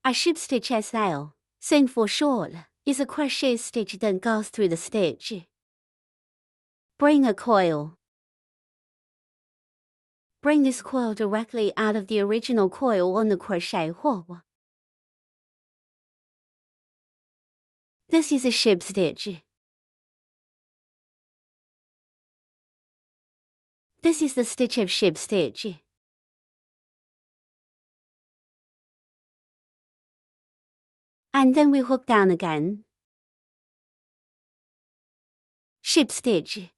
I ship stitch SL. Sing for short is a crochet stitch that goes through the stitch. Bring a coil. Bring this coil directly out of the original coil on the crochet hook. This is a ship stitch. This is the stitch of ship stitch. And then we hook down again. Ship stitch.